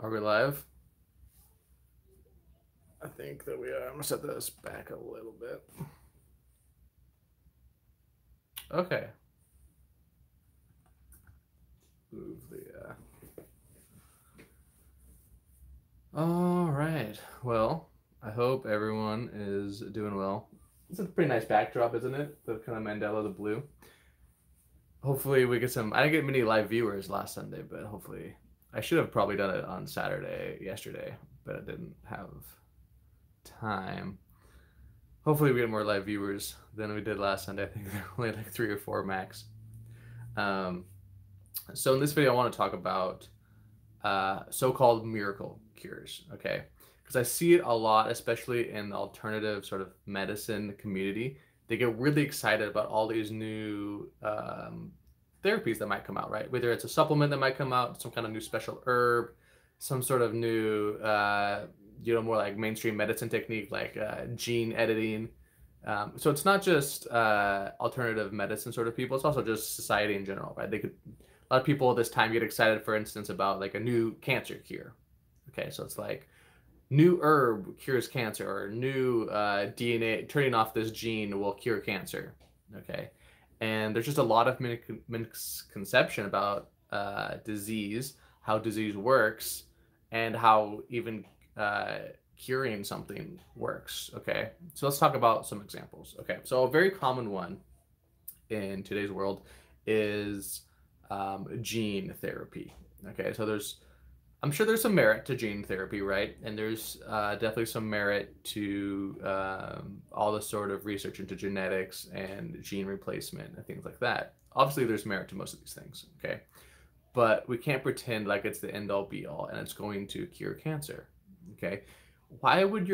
Are we live? I think that we are. I'm gonna set this back a little bit. Okay. Move the. All right. Well, I hope everyone is doing well. It's a pretty nice backdrop, isn't it? The kind of Mandela, the blue. Hopefully, we get some. I didn't get many live viewers last Sunday, but hopefully, I should have probably done it on Saturday, yesterday, but I didn't have time. Hopefully, we get more live viewers than we did last Sunday. I think there were only like 3 or 4 max. So in this video, I want to talk about so-called miracle cures, okay? Because I see it a lot, especially in the alternative sort of medicine community. They get really excited about all these new therapies that might come out, right? Whether it's a supplement that might come out, some kind of new special herb, some sort of new, more like mainstream medicine technique like gene editing. So it's not just alternative medicine sort of people, it's also just society in general, right? A lot of people at this time get excited, for instance, about like a new cancer cure. Okay, so it's like new herb cures cancer, or new DNA turning off this gene will cure cancer. Okay, and there's just a lot of misconception about disease, how disease works, and how even curing something works. Okay, so let's talk about some examples. Okay, so a very common one in today's world is gene therapy. Okay, so I'm sure there's some merit to gene therapy, right? And there's definitely some merit to all the sort of research into genetics and gene replacement and things like that. Obviously, there's merit to most of these things, okay? But we can't pretend like it's the end all be all and it's going to cure cancer, okay? Why would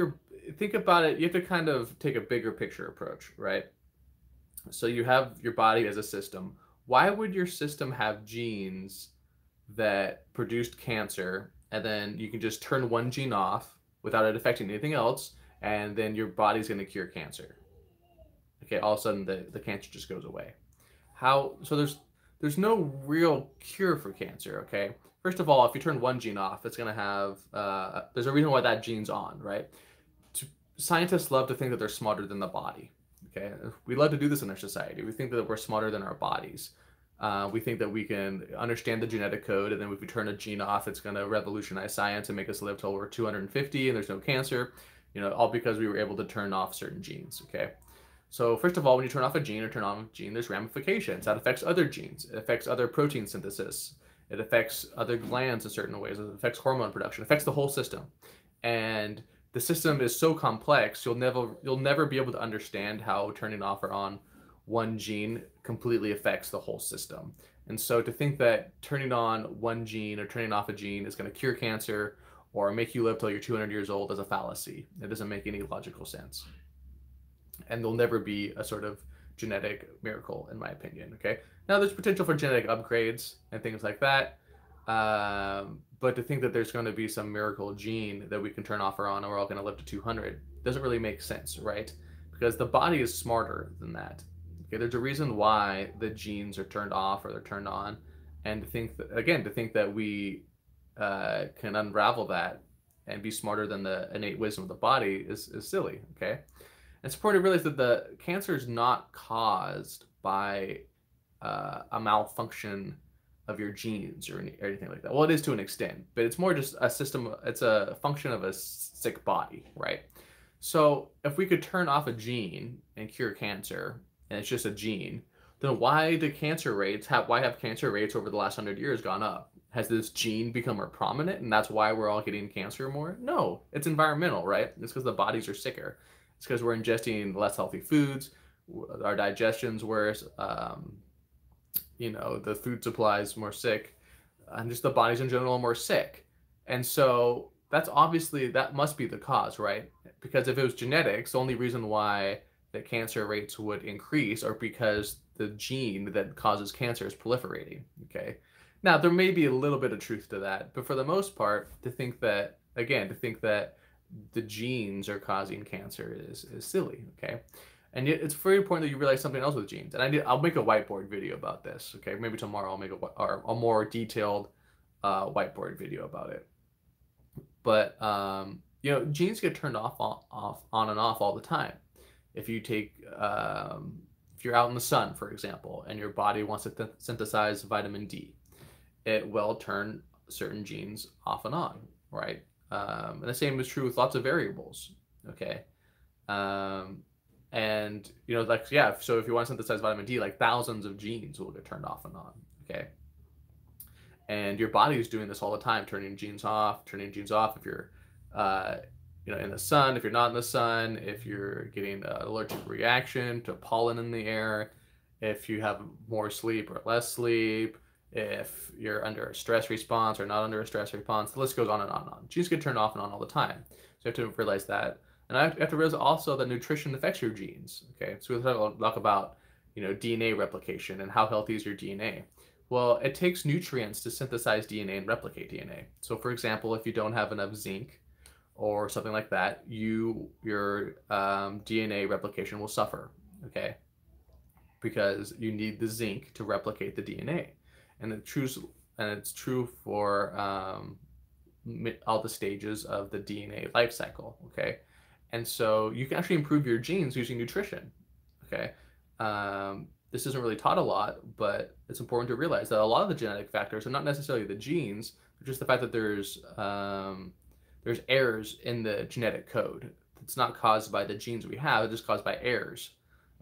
think about it, you have to kind of take a bigger picture approach, right? So you have your body as a system. Why would your system have genes that produced cancer, and then you can just turn one gene off without it affecting anything else, and then your body's going to cure cancer? Okay, all of a sudden the cancer just goes away. So there's no real cure for cancer, okay? First of all, if you turn one gene off, it's going to have, there's a reason why that gene's on, right? Scientists love to think that they're smarter than the body. Okay, we love to do this in our society. We think that we're smarter than our bodies. We think that we can understand the genetic code, and then if we turn a gene off, it's going to revolutionize science and make us live till we're 250 and there's no cancer, all because we were able to turn off certain genes, okay? So first of all, when you turn off a gene or turn on a gene, there's ramifications. That affects other genes. It affects other protein synthesis. It affects other glands in certain ways. It affects hormone production. It affects the whole system. And the system is so complex, you'll never be able to understand how turning off or on one gene completely affects the whole system. And so to think that turning on one gene or turning off a gene is going to cure cancer or make you live till you're 200 years old is a fallacy. It doesn't make any logical sense. And there'll never be a sort of genetic miracle, in my opinion, okay? Now, there's potential for genetic upgrades and things like that. But to think that there's going to be some miracle gene that we can turn off or on and we're all going to live to 200 doesn't really make sense, right? Because the body is smarter than that. Okay, there's a reason why the genes are turned off or they're turned on, and to think that we can unravel that and be smarter than the innate wisdom of the body is silly. Okay, and it's important to realize that the cancer is not caused by a malfunction of your genes or anything like that. Well, it is to an extent, but it's more just a system. It's a function of a sick body, right? So if we could turn off a gene and cure cancer, and it's just a gene, then why have cancer rates over the last 100 years gone up? Has this gene become more prominent, and that's why we're all getting cancer more? No, it's environmental, right? It's because the bodies are sicker. It's because we're ingesting less healthy foods, our digestion's worse, the food supply is more sick, and just the bodies in general are more sick. And so that must be the cause, right? Because if it was genetics, the only reason why the cancer rates would increase are because the gene that causes cancer is proliferating, okay? Now, there may be a little bit of truth to that, but for the most part, to think that the genes are causing cancer is silly, okay? And yet it's very important that you realize something else with genes. And I'll make a whiteboard video about this, okay? Maybe tomorrow I'll make a more detailed whiteboard video about it. But you know, genes get turned on and off all the time. If you take if you're out in the sun, for example, and your body wants to synthesize vitamin D, it will turn certain genes off and on, right? And the same is true with lots of variables. Okay. Um, and you know, like, yeah, so if you want to synthesize vitamin D, like thousands of genes will get turned off and on. Okay. And your body is doing this all the time, turning genes off, turning genes off. If you're, you know, in the sun, if you're not in the sun, if you're getting an allergic reaction to pollen in the air, if you have more sleep or less sleep, if you're under a stress response or not under a stress response, the list goes on and on and on. Genes get turned off and on all the time. So you have to realize that. And I have to realize also that nutrition affects your genes. Okay, so we'll talk about, you know, DNA replication and how healthy is your DNA. Well, it takes nutrients to synthesize DNA and replicate DNA. So for example, if you don't have enough zinc or something like that, your DNA replication will suffer, okay? Because you need the zinc to replicate the DNA. And it's true for all the stages of the DNA life cycle, okay? And so you can actually improve your genes using nutrition, okay? This isn't really taught a lot, but it's important to realize that a lot of the genetic factors are not necessarily the genes, but just the fact that there's errors in the genetic code. It's not caused by the genes we have, it's just caused by errors,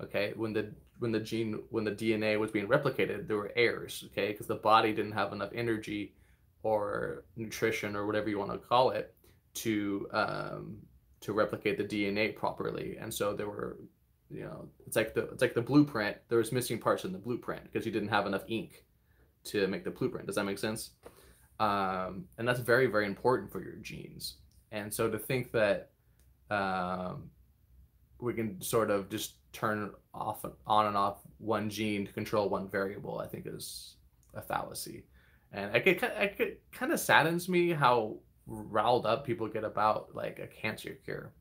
okay? When the DNA was being replicated, there were errors, okay? Because the body didn't have enough energy or nutrition or whatever you want to call it to replicate the DNA properly. And so there were, you know, it's like the blueprint. There was missing parts in the blueprint because you didn't have enough ink to make the blueprint. Does that make sense? And that's very, very important for your genes. And so to think that we can sort of just turn on and off one gene to control one variable, I think is a fallacy. And it kind of saddens me how riled up people get about like a cancer cure.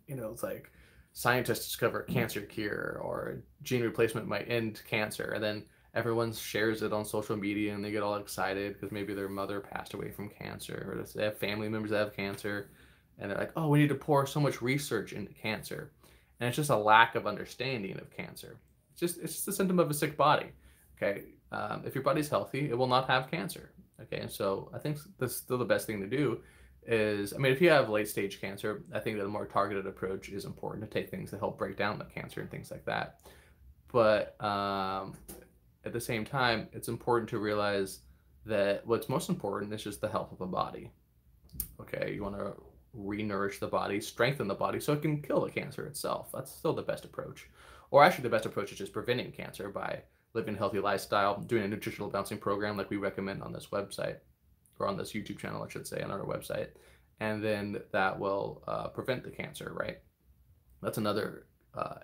You know, it's like scientists discover a cancer cure or gene replacement might end cancer, and then everyone shares it on social media and they get all excited because maybe their mother passed away from cancer, or they have family members that have cancer, and they're like, oh, we need to pour so much research into cancer. And it's just a lack of understanding of cancer. It's just a symptom of a sick body. Okay, if your body's healthy, it will not have cancer. Okay, and so I think that's still the best thing to do is, I mean, if you have late stage cancer, I think that a more targeted approach is important to take things to help break down the cancer and things like that. But at the same time, it's important to realize that what's most important is just the health of the body. Okay, you want to re-nourish the body, strengthen the body so it can kill the cancer itself. That's still the best approach. Or actually the best approach is just preventing cancer by living a healthy lifestyle, doing a nutritional balancing program like we recommend on this website, or on this YouTube channel, I should say, on our website. And then that will prevent the cancer, right? That's another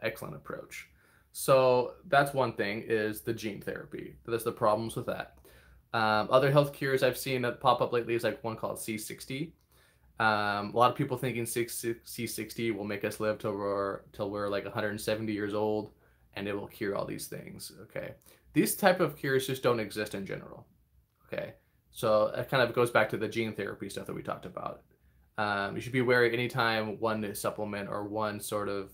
excellent approach. So that's one thing, is the gene therapy. There's the problems with that. Other health cures I've seen that pop up lately is like one called C60. A lot of people thinking C60 will make us live till we're like 170 years old, and it will cure all these things. Okay, these type of cures just don't exist in general. Okay, so it kind of goes back to the gene therapy stuff that we talked about. You should be wary anytime one supplement or one sort of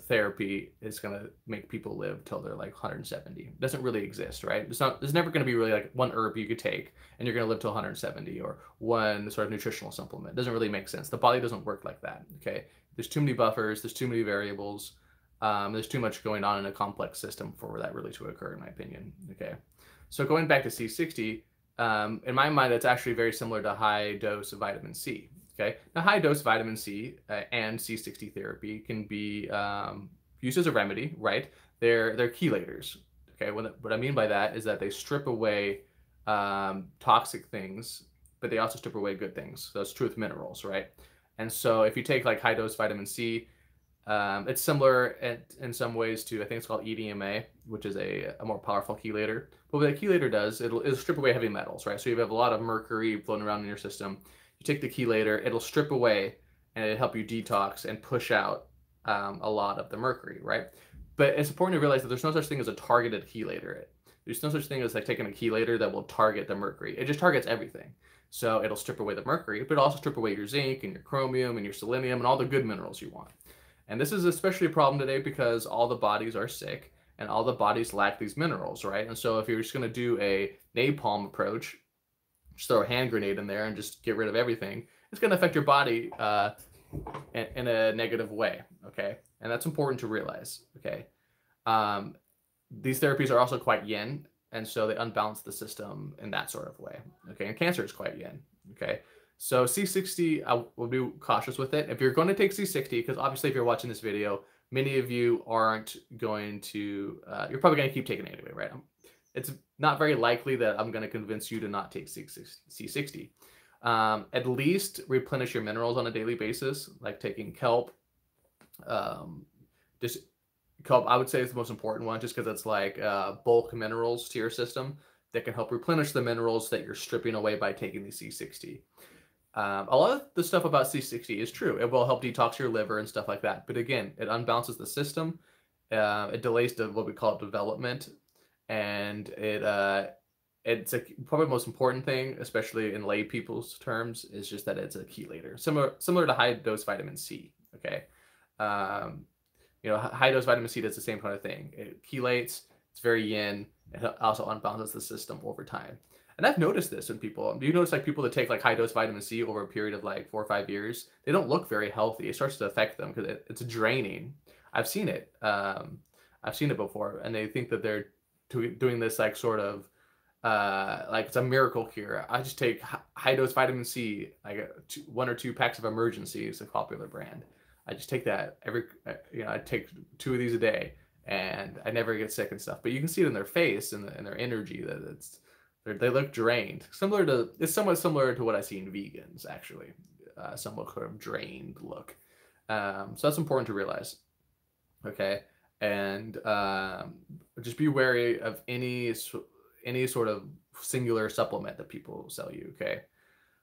therapy is going to make people live till they're like 170. It doesn't really exist, right? There's never going to be really like one herb you could take and you're going to live till 170, or one sort of nutritional supplement. It doesn't really make sense. The body doesn't work like that, okay? There's too many buffers, there's too many variables, there's too much going on in a complex system for that really to occur, in my opinion, okay? So going back to C60, in my mind, it's actually very similar to high dose of vitamin C. Okay, now high dose vitamin C and C60 therapy can be used as a remedy, right? They're chelators. Okay, what I mean by that is that they strip away toxic things, but they also strip away good things. So that's true with minerals, right? And so if you take like high dose vitamin C, it's similar in some ways to, I think it's called HTMA, which is a more powerful chelator. But what a chelator does, it'll strip away heavy metals, right? So you have a lot of mercury floating around in your system. You take the chelator, it'll strip away and it'll help you detox and push out a lot of the mercury, right? But it's important to realize that there's no such thing as a targeted chelator. There's no such thing as like taking a chelator that will target the mercury. It just targets everything. So it'll strip away the mercury, but it'll also strip away your zinc and your chromium and your selenium and all the good minerals you want. And this is especially a problem today because all the bodies are sick and all the bodies lack these minerals, right? And so if you're just going to do a napalm approach, just throw a hand grenade in there and just get rid of everything, it's going to affect your body in a negative way, okay? And that's important to realize, okay? These therapies are also quite yin, and so they unbalance the system in that sort of way, okay? And cancer is quite yin, okay? So C60, I will be cautious with it. If you're going to take C60, because obviously if you're watching this video, many of you aren't going to, you're probably going to keep taking it anyway, right? It's not very likely that I'm going to convince you to not take C60. At least replenish your minerals on a daily basis, like taking kelp. Just kelp, I would say, is the most important one, just because it's like bulk minerals to your system that can help replenish the minerals that you're stripping away by taking the C60. A lot of the stuff about C60 is true. It will help detox your liver and stuff like that. But again, it unbalances the system. It delays what we call development. And it's probably the most important thing, especially in lay people's terms, is just that it's a chelator. Similar to high dose vitamin C, okay? You know, high dose vitamin C does the same kind of thing. It chelates, it's very yin. It also unbalances the system over time. And I've noticed this in people. Do you notice like people that take like high dose vitamin C over a period of like 4 or 5 years, they don't look very healthy. It starts to affect them because it's draining. I've seen it. I've seen it before, and they think that they're doing this like sort of like it's a miracle cure. I just take high dose vitamin C, like 1 or 2 packs of Emergency is a popular brand. I just take that I take 2 of these a day, and I never get sick and stuff. But you can see it in their face and their energy that they look drained. It's somewhat similar to what I see in vegans, actually. Somewhat sort of drained look. So that's important to realize. Okay, and just be wary of any sort of singular supplement that people sell you. Okay,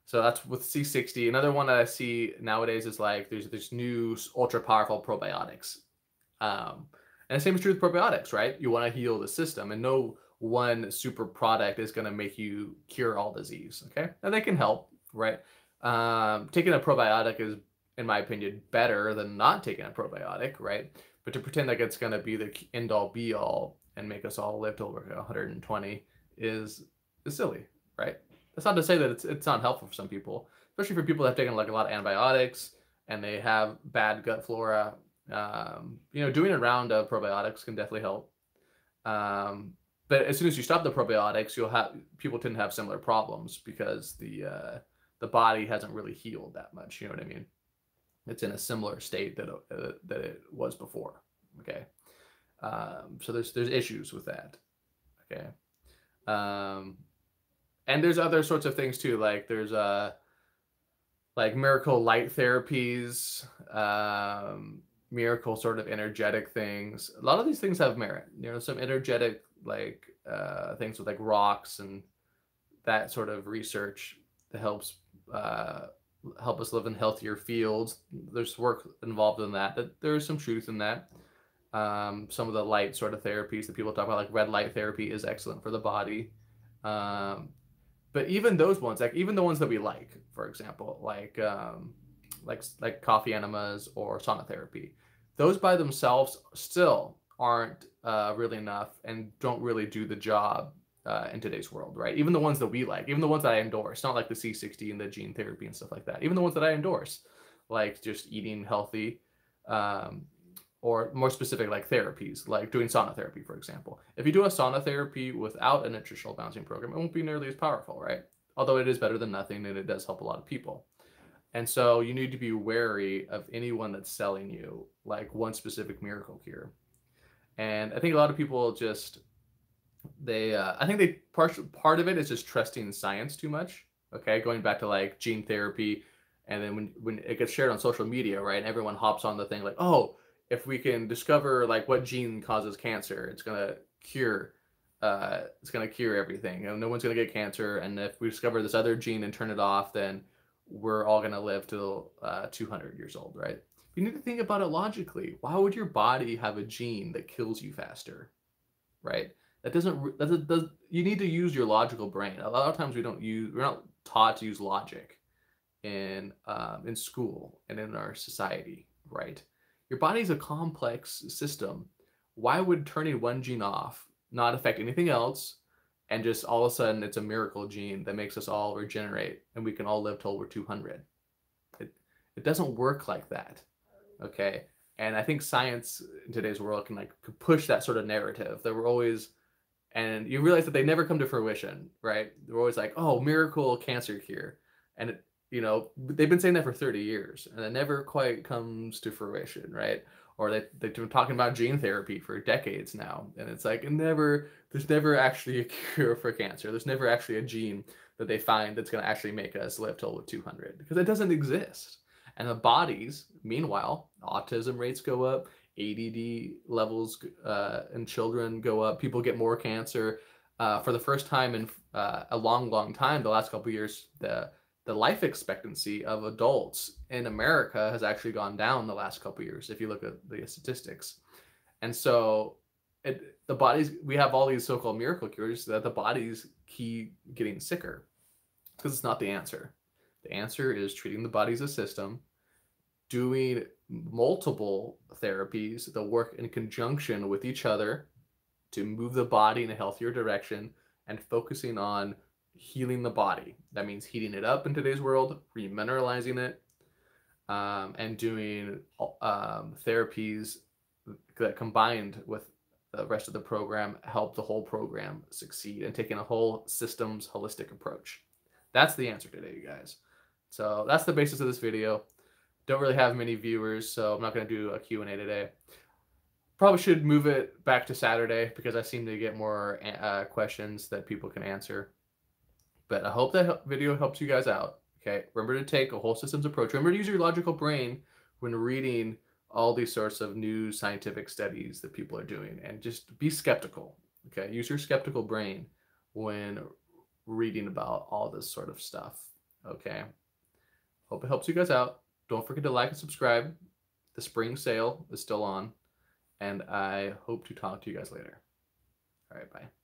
so that's with C60. Another one that I see nowadays is like there's new ultra powerful probiotics, and the same is true with probiotics, right? You want to heal the system, and no one super product is going to make you cure all disease. Okay, now they can help, right? Taking a probiotic is, in my opinion, better than not taking a probiotic, right? But to pretend like it's going to be the end all be all and make us all live till we're 120 is silly, right? That's not to say that it's not helpful for some people, especially for people that have taken like a lot of antibiotics and they have bad gut flora. You know, doing a round of probiotics can definitely help. But as soon as you stop the probiotics, people tend to have similar problems because the body hasn't really healed that much. You know what I mean? It's in a similar state that it was before. Okay, so there's issues with that. Okay, and there's other sorts of things too. Like there's like miracle light therapies, miracle sort of energetic things. A lot of these things have merit. You know, some energetic like things with like rocks and that sort of research that helps help us live in healthier fields. There's work involved in that. There is some truth in that. Some of the light sort of therapies that people talk about, like red light therapy, is excellent for the body. But even those ones, like even the ones that we like, for example, like coffee enemas or sauna therapy, those by themselves still aren't really enough and don't really do the job in today's world, right? Even the ones that we like, even the ones that I endorse, not like the C60 and the gene therapy and stuff like that, even the ones that I endorse, like just eating healthy, or more specific, like therapies, like doing sauna therapy, for example. If you do a sauna therapy without a nutritional balancing program, it won't be nearly as powerful, right? Although it is better than nothing and it does help a lot of people. And so you need to be wary of anyone that's selling you like one specific miracle cure. And I think a lot of people just, I think part of it is just trusting science too much. Okay, going back to like gene therapy, and then when it gets shared on social media, right, and everyone hops on the thing like, oh, if we can discover like what gene causes cancer, it's gonna cure everything. You know, no one's gonna get cancer, and if we discover this other gene and turn it off, then we're all gonna live till 200 years old, right? You need to think about it logically. Why would your body have a gene that kills you faster, right? That does you need to use your logical brain. A lot of times we're not taught to use logic in school and in our society, right? Your body's a complex system. Why would turning one gene off not affect anything else, and just all of a sudden it's a miracle gene that makes us all regenerate and we can all live till we're 200? It doesn't work like that, okay? And I think science in today's world can push that sort of narrative that we're always, and you realize that they never come to fruition, right? They're always like, oh, miracle cancer cure. And they've been saying that for 30 years and it never quite comes to fruition, right? Or they've been talking about gene therapy for decades now. And it's like, there's never actually a cure for cancer. There's never actually a gene that they find that's going to actually make us live till 200, because it doesn't exist. And the bodies, meanwhile, autism rates go up, ADD levels in children go up, people get more cancer. For the first time in a long, long time, the last couple of years, the life expectancy of adults in America has actually gone down the last couple of years, if you look at the statistics. And so we have all these so-called miracle cures that the bodies keep getting sicker, because it's not the answer. The answer is treating the body as a system, doing multiple therapies that work in conjunction with each other to move the body in a healthier direction, and focusing on healing the body. That means heating it up in today's world, remineralizing it, and doing therapies that, combined with the rest of the program, help the whole program succeed, and taking a whole systems holistic approach. That's the answer today, you guys. So that's the basis of this video. Don't really have many viewers, so I'm not going to do a Q&A today. Probably should move it back to Saturday, because I seem to get more questions that people can answer. But I hope that video helps you guys out. Okay, remember to take a whole systems approach. Remember to use your logical brain when reading all these sorts of new scientific studies that people are doing, and just be skeptical. Okay, use your skeptical brain when reading about all this sort of stuff. Okay, hope it helps you guys out. Don't forget to like and subscribe. The spring sale is still on, and I hope to talk to you guys later. All right, bye.